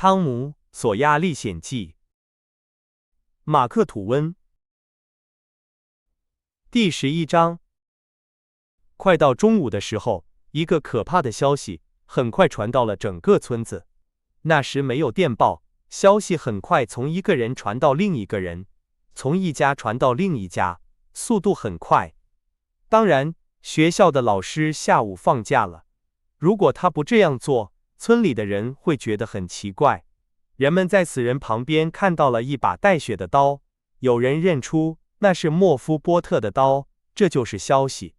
汤姆·索亚历险记，马克·吐温。第11章。快到中午的时候，一个可怕的消息很快传到了整个村子。那时没有电报，消息很快从一个人传到另一个人，从一家传到另一家，速度很快。当然，学校的老师下午放假了。如果他不这样做，村里的人会觉得很奇怪。人们在死人旁边看到了一把带血的刀，有人认出那是莫夫波特的刀，这就是消息。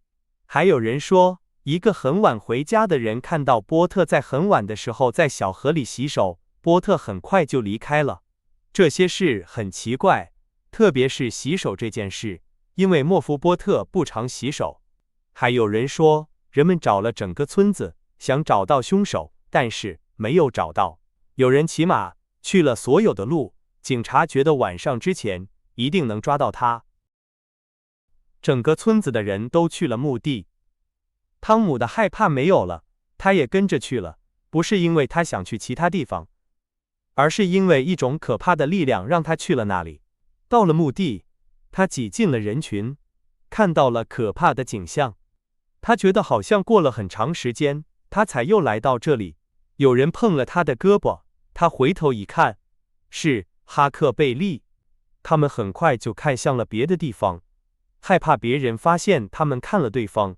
还有人说，一个很晚回家的人看到波特在很晚的时候在小河里洗手，波特很快就离开了。这些事很奇怪，特别是洗手这件事，因为莫夫波特不常洗手。还有人说，人们找了整个村子，想找到凶手，但是没有找到。有人骑马去了所有的路，警察觉得晚上之前一定能抓到他。整个村子的人都去了墓地。汤姆的害怕没有了，他也跟着去了，不是因为他想去其他地方，而是因为一种可怕的力量让他去了那里。到了墓地，他挤进了人群，看到了可怕的景象。他觉得好像过了很长时间，他才又来到这里。有人碰了他的胳膊，他回头一看，是哈克贝利。他们很快就看向了别的地方，害怕别人发现他们看了对方。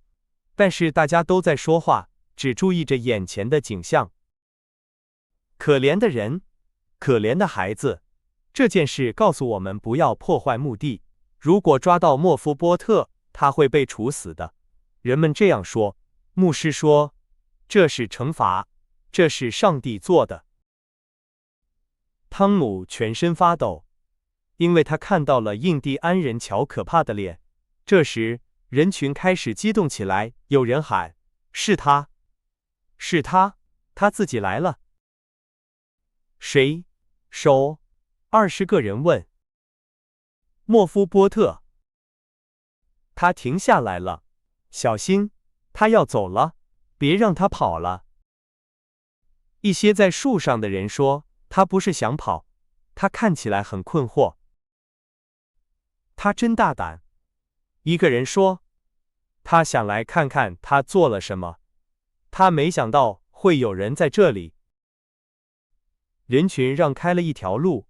但是大家都在说话，只注意着眼前的景象。可怜的人，可怜的孩子。这件事告诉我们不要破坏墓地。如果抓到莫夫波特，他会被处死的。人们这样说。牧师说，这是惩罚，这是上帝做的。汤姆全身发抖，因为他看到了印第安人乔可怕的脸。这时，人群开始激动起来，有人喊：“是他，是他，他自己来了。”谁？手？20个人问。莫夫波特。他停下来了，小心，他要走了，别让他跑了。一些在树上的人说，他不是想跑，他看起来很困惑。他真大胆。一个人说，他想来看看他做了什么。他没想到会有人在这里。人群让开了一条路，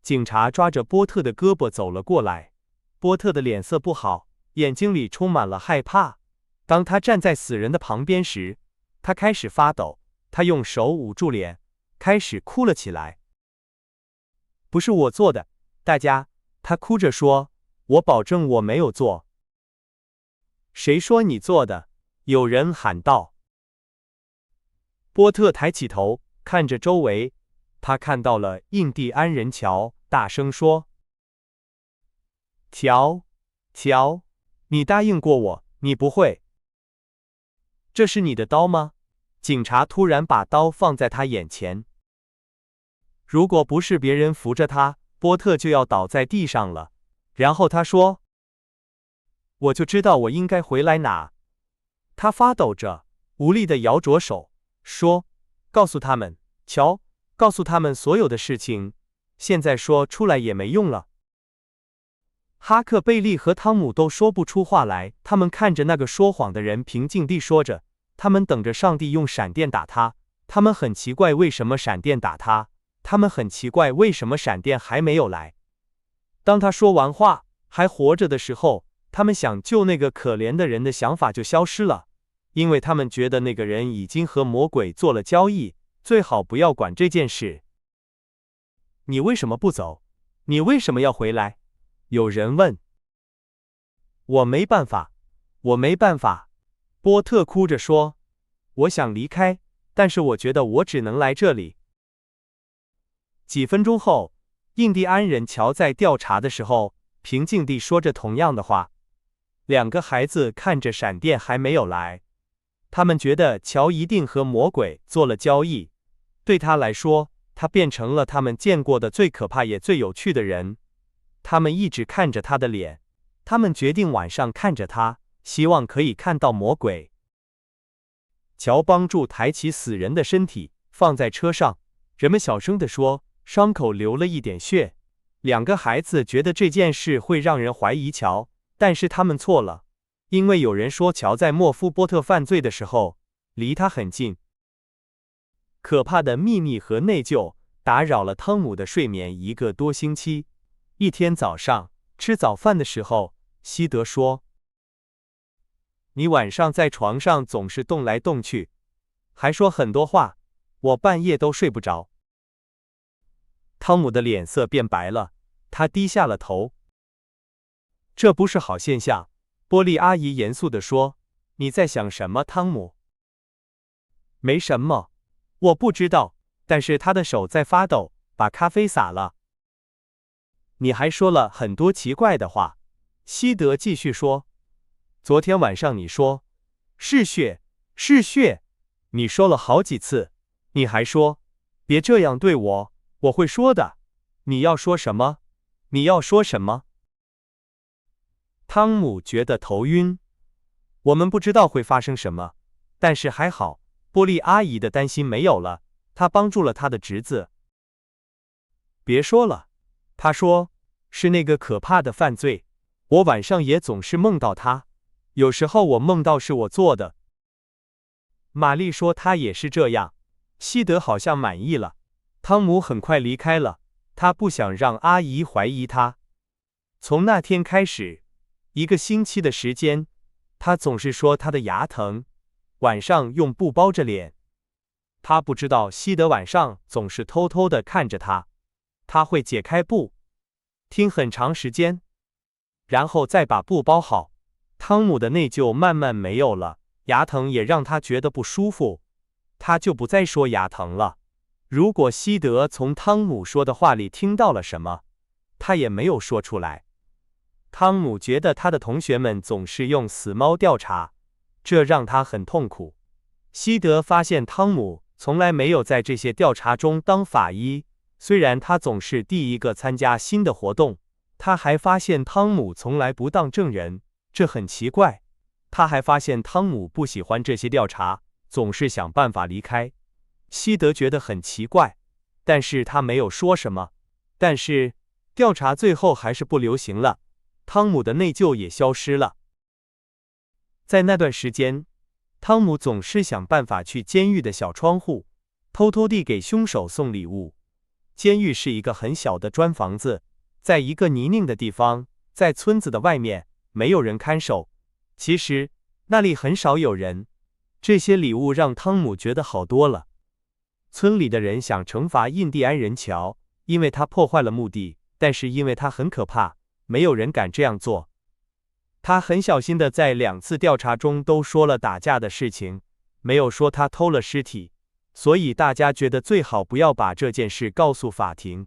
警察抓着波特的胳膊走了过来。波特的脸色不好，眼睛里充满了害怕。当他站在死人的旁边时，他开始发抖，他用手捂住脸，开始哭了起来。不是我做的，大家，他哭着说，我保证我没有做。谁说你做的？有人喊道。波特抬起头，看着周围，他看到了印第安人乔，大声说：“乔，乔，你答应过我，你不会。”这是你的刀吗？警察突然把刀放在他眼前。如果不是别人扶着他，波特就要倒在地上了。然后他说：“我就知道我应该回来拿。”他发抖着，无力地摇着手，说：“告诉他们，乔，告诉他们所有的事情，现在说出来也没用了。”哈克贝利和汤姆都说不出话来，他们看着那个说谎的人，平静地说着，他们等着上帝用闪电打他，他们很奇怪为什么闪电打他，他们很奇怪为什么闪电还没有来。当他说完话，还活着的时候，他们想救那个可怜的人的想法就消失了，因为他们觉得那个人已经和魔鬼做了交易，最好不要管这件事。你为什么不走？你为什么要回来？有人问。我没办法，我没办法。波特哭着说，我想离开，但是我觉得我只能来这里。几分钟后，印第安人乔在调查的时候，平静地说着同样的话。2个孩子看着闪电还没有来，他们觉得乔一定和魔鬼做了交易。对他来说，他变成了他们见过的最可怕也最有趣的人。他们一直看着他的脸，他们决定晚上看着他，希望可以看到魔鬼。乔帮助抬起死人的身体，放在车上，人们小声地说，伤口流了一点血。两个孩子觉得这件事会让人怀疑乔，但是他们错了，因为有人说乔在莫夫波特犯罪的时候离他很近。可怕的秘密和内疚打扰了汤姆的睡眠1个多星期。一天早上吃早饭的时候，西德说：“你晚上在床上总是动来动去，还说很多话，我半夜都睡不着。”汤姆的脸色变白了，他低下了头。这不是好现象，波莉阿姨严肃地说：“你在想什么，汤姆？”没什么，我不知道，但是他的手在发抖，把咖啡洒了。你还说了很多奇怪的话，西德继续说。昨天晚上你说，是血，是血，你说了好几次，你还说，别这样对我，我会说的。你要说什么？你要说什么？汤姆觉得头晕。我们不知道会发生什么，但是还好，波莉阿姨的担心没有了，她帮助了她的侄子。别说了，她说，是那个可怕的犯罪，我晚上也总是梦到他，有时候我梦到是我做的。玛丽说她也是这样。西德好像满意了。汤姆很快离开了，他不想让阿姨怀疑他。从那天开始，1个星期的时间，他总是说他的牙疼，晚上用布包着脸。他不知道西德晚上总是偷偷地看着他，他会解开布，听很长时间，然后再把布包好。汤姆的内疚慢慢没有了，牙疼也让他觉得不舒服，他就不再说牙疼了。如果西德从汤姆说的话里听到了什么，他也没有说出来。汤姆觉得他的同学们总是用死猫调查，这让他很痛苦。西德发现汤姆从来没有在这些调查中当法医，虽然他总是第一个参加新的活动。他还发现汤姆从来不当证人，这很奇怪。他还发现汤姆不喜欢这些调查，总是想办法离开。西德觉得很奇怪，但是他没有说什么。但是调查最后还是不流行了，汤姆的内疚也消失了。在那段时间，汤姆总是想办法去监狱的小窗户，偷偷地给凶手送礼物。监狱是一个很小的砖房子，在一个泥泞的地方，在村子的外面，没有人看守。其实那里很少有人。这些礼物让汤姆觉得好多了。村里的人想惩罚印第安人乔，因为他破坏了墓地，但是因为他很可怕，没有人敢这样做。他很小心的在2次调查中都说了打架的事情，没有说他偷了尸体，所以大家觉得最好不要把这件事告诉法庭。